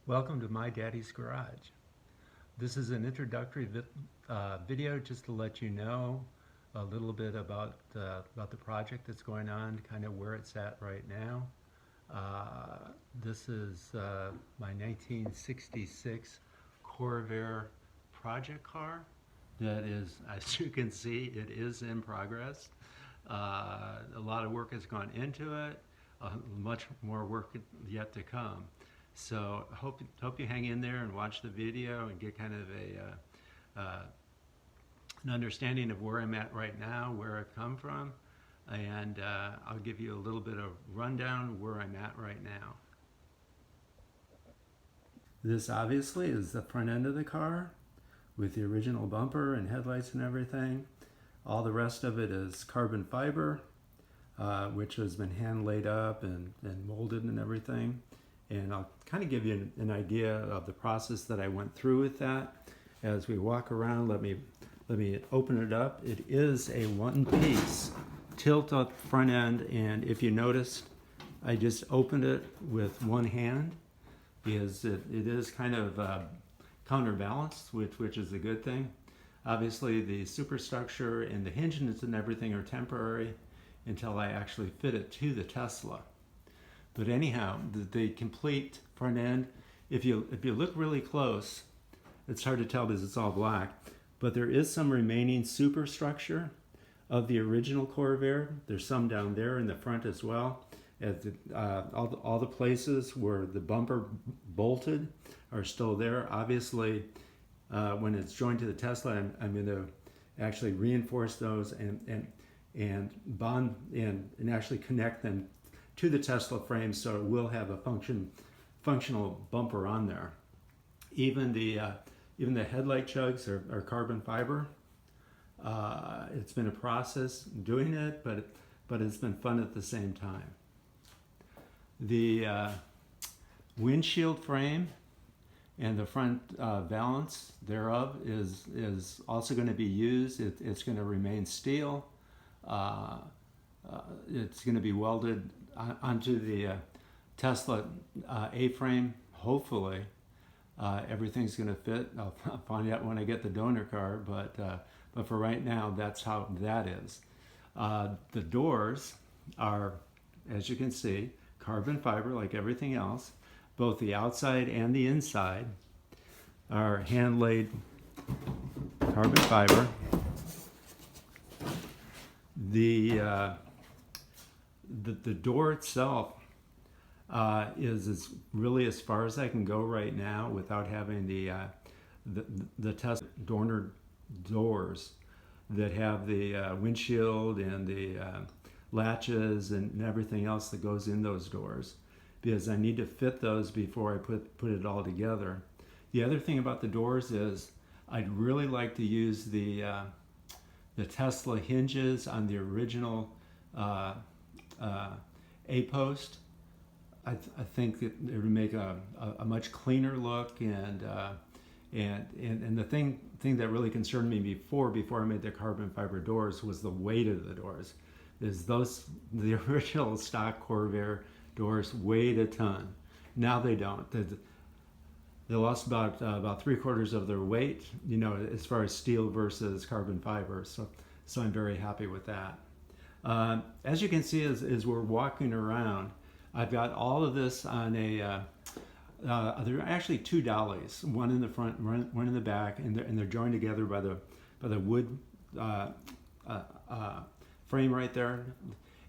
Welcome to My Daddy's Garage. This is an introductory video just to let you know a little bit about the project that's going on, kind of where it's at right now. This is my 1966 Corvair project car that is, as you can see, it is in progress. A lot of work has gone into it, much more work yet to come. So hope you hang in there and watch the video and get kind of an understanding of where I'm at right now, where I've come from, and I'll give you a little bit of rundown where I'm at right now. This obviously is the front end of the car with the original bumper and headlights and everything. All the rest of it is carbon fiber, which has been hand laid up and molded and everything. And I'll kind of give you an idea of the process that I went through with that. As we walk around, let me open it up. It is a one-piece tilt-up front end, and if you noticed, I just opened it with one hand because it is kind of counterbalanced, which is a good thing. Obviously, the superstructure and the hinges and everything are temporary until I actually fit it to the Tesla. But anyhow, the complete front end, if you look really close, it's hard to tell because it's all black, but there is some remaining superstructure of the original Corvair. There's some down there in the front as well. All the places where the bumper bolted are still there. Obviously, when it's joined to the Tesla, I'm going to actually reinforce those and bond and actually connect them to the Tesla frame, so it will have a functional bumper on there. Even the headlight chugs are carbon fiber. It's been a process doing it, but it's been fun at the same time. The windshield frame and the front valance thereof is also going to be used. It's going to remain steel. It's going to be welded onto the Tesla A-frame. Hopefully everything's going to fit. I'll find out when I get the donor car, but for right now, that's how that is. The doors are, as you can see, carbon fiber like everything else. Both the outside and the inside are hand-laid carbon fiber. The door itself is really as far as I can go right now without having the Tesla donor doors that have the windshield and the latches and everything else that goes in those doors, because I need to fit those before I put it all together. The other thing about the doors is I'd really like to use the Tesla hinges on the original A-post. I think that it would make a much cleaner look, and the thing that really concerned me before I made the carbon fiber doors was the weight of the doors. The original stock Corvair doors weighed a ton. Now they don't. They lost about 3/4 of their weight, as far as steel versus carbon fiber. So I'm very happy with that. As you can see, as we're walking around, I've got all of this on there are actually two dollies, one in the front, one in the back, and they're joined together by the wood frame right there.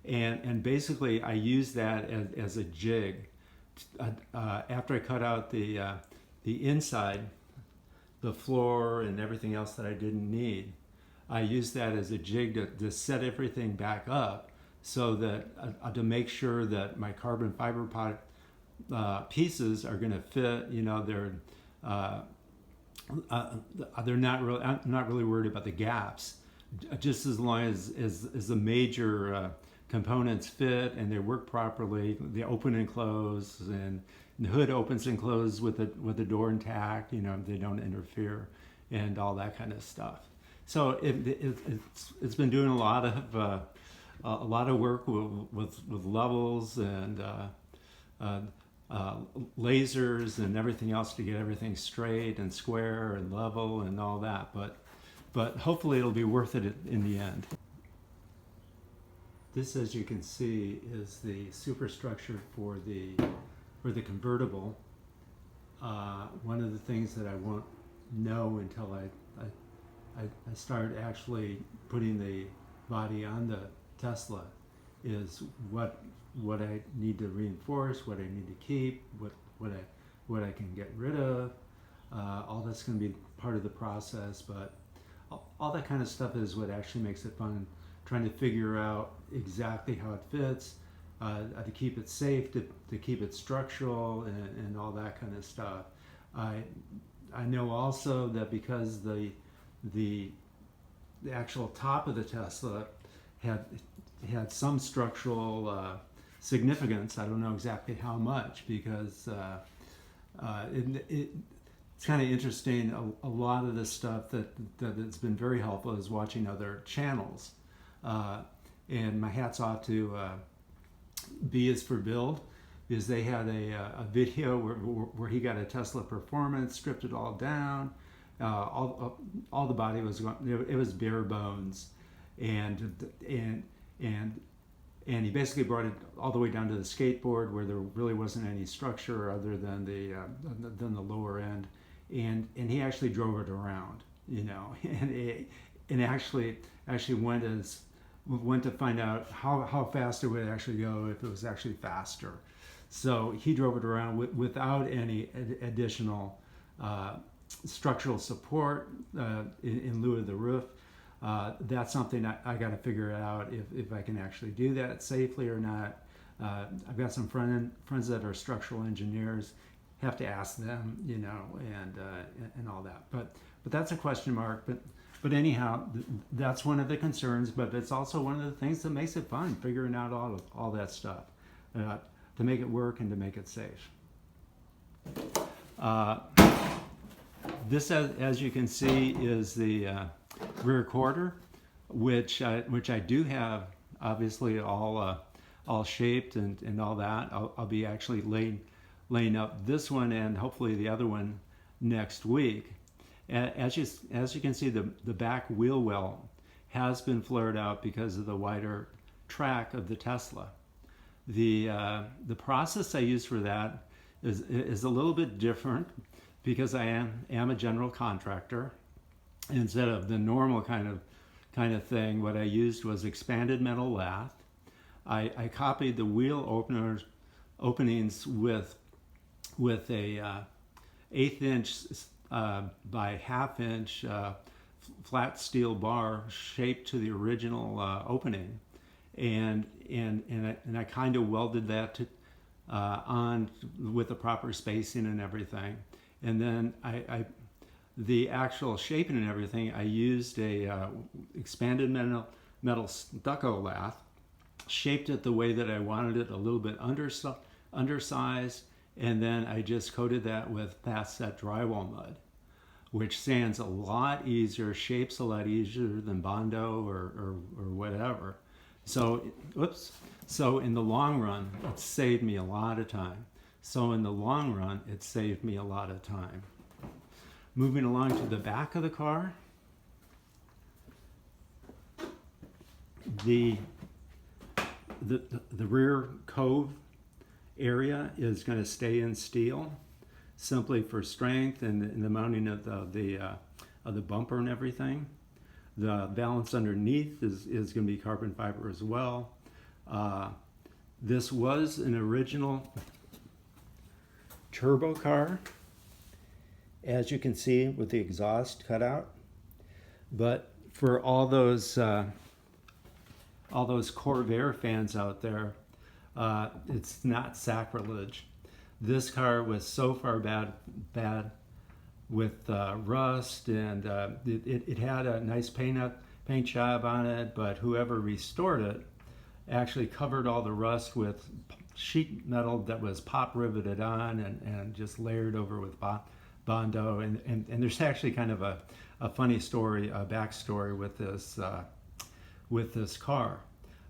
And basically, I use that as a jig. After I cut out the inside, the floor and everything else that I didn't need, I use that as a jig to set everything back up, so that to make sure that my carbon fiber pieces are going to fit. They're not really. I'm not really worried about the gaps, just as long as the major components fit and they work properly. They open and close, and the hood opens and closes with the door intact. They don't interfere, and all that kind of stuff. So it's been doing a lot of work with levels and lasers and everything else to get everything straight and square and level and all that, but hopefully it'll be worth it in the end. This, as you can see, is the superstructure for the convertible. One of the things that I won't know until I start actually putting the body on the Tesla is what I need to reinforce, what I need to keep, what I can get rid of. All that's going to be part of the process, but all that kind of stuff is what actually makes it fun. Trying to figure out exactly how it fits, to keep it safe, to keep it structural, and all that kind of stuff. I know also that because the actual top of the Tesla had some structural significance. I don't know exactly how much, because it's kind of interesting. A lot of the stuff that has been very helpful is watching other channels. And my hat's off to B is for Build, because they had a video where he got a Tesla Performance, stripped it all down. All the body was it was bare bones, and he basically brought it all the way down to the skateboard, where there really wasn't any structure other than the lower end, and he actually drove it around, and actually went to find out how fast it would actually go if it was actually faster. So he drove it around without any additional structural support in lieu of the roof. That's something I got to figure out if I can actually do that safely or not. I've got some friends that are structural engineers. Have to ask them, and all that. But that's a question mark. But anyhow, that's one of the concerns. But it's also one of the things that makes it fun, figuring out all that stuff to make it work and to make it safe. This, as you can see, is the rear quarter, which I do have obviously all shaped and all that. I'll be actually laying up this one and hopefully the other one next week. As you can see, the back wheel well has been flared out because of the wider track of the Tesla. The process I use for that is a little bit different, because I am a general contractor. Instead of the normal kind of thing, what I used was expanded metal lath. I copied the wheel openings with a 1/8 inch by 1/2 inch flat steel bar shaped to the original opening, and I kind of welded that on with the proper spacing and everything. And then the actual shaping and everything, I used a expanded metal stucco lath, shaped it the way that I wanted it, a little bit undersized, and then I just coated that with fast set drywall mud, which sands a lot easier, shapes a lot easier than Bondo or whatever. So in the long run, it saved me a lot of time. Moving along to the back of the car, the rear cove area is going to stay in steel, simply for strength and the mounting of the bumper and everything. The balance underneath is going to be carbon fiber as well. This was an original turbo car, as you can see, with the exhaust cut out. But for all those Corvair fans out there, it's not sacrilege. This car was so far bad with rust, and it had a nice paint job on it, but whoever restored it actually covered all the rust with sheet metal that was pop riveted on and just layered over with Bondo. And there's actually kind of a funny story, a backstory with this car,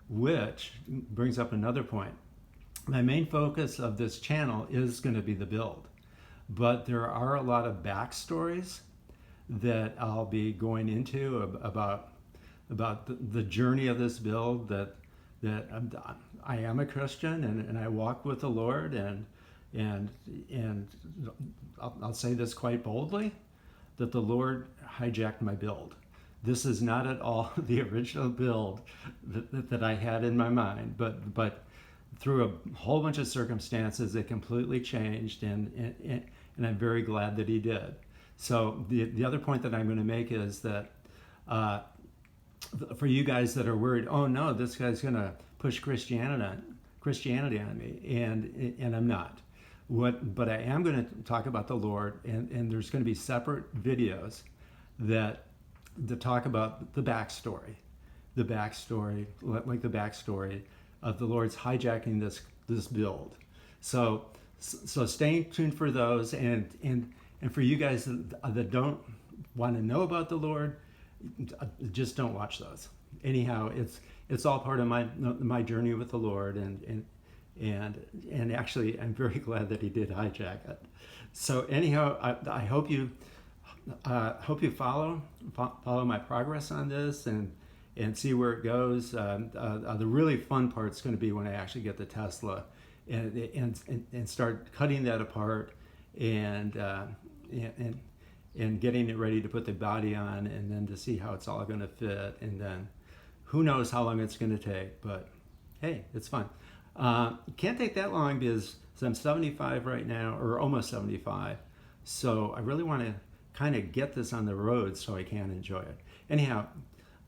which brings up another point. my main focus of this channel is going to be the build, but there are a lot of backstories that I'll be going into about the journey of this build, that I am a Christian, and I walk with the Lord, and I'll say this quite boldly, that the Lord hijacked my build. This is not at all the original build that I had in my mind, but through a whole bunch of circumstances, it completely changed, and I'm very glad that he did. So the other point that I'm going to make is that for you guys that are worried, oh no, this guy's going to push Christianity on me, and I'm not. But I am going to talk about the Lord, and there's going to be separate videos that talk about the backstory, like the backstory of the Lord's hijacking this build. So stay tuned for those, and for you guys that don't want to know about the Lord, just don't watch those. Anyhow, it's all part of my journey with the Lord, and actually I'm very glad that he did hijack it. So anyhow, I hope you follow my progress on this and see where it goes. The really fun part's going to be when I actually get the Tesla and start cutting that apart and getting it ready to put the body on, and then to see how it's all going to fit, and then who knows how long it's going to take, but hey, it's fun. Can't take that long because I'm 75 right now, or almost 75, so I really want to kind of get this on the road so I can enjoy it. Anyhow,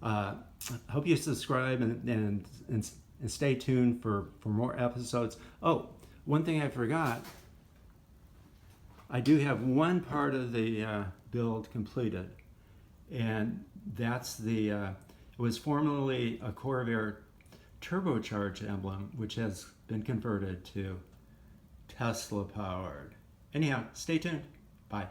hope you subscribe and stay tuned for more episodes. Oh, one thing I forgot, I do have one part of the build completed, and that's it was formerly a Corvair turbocharged emblem, which has been converted to Tesla powered. Anyhow, stay tuned. Bye.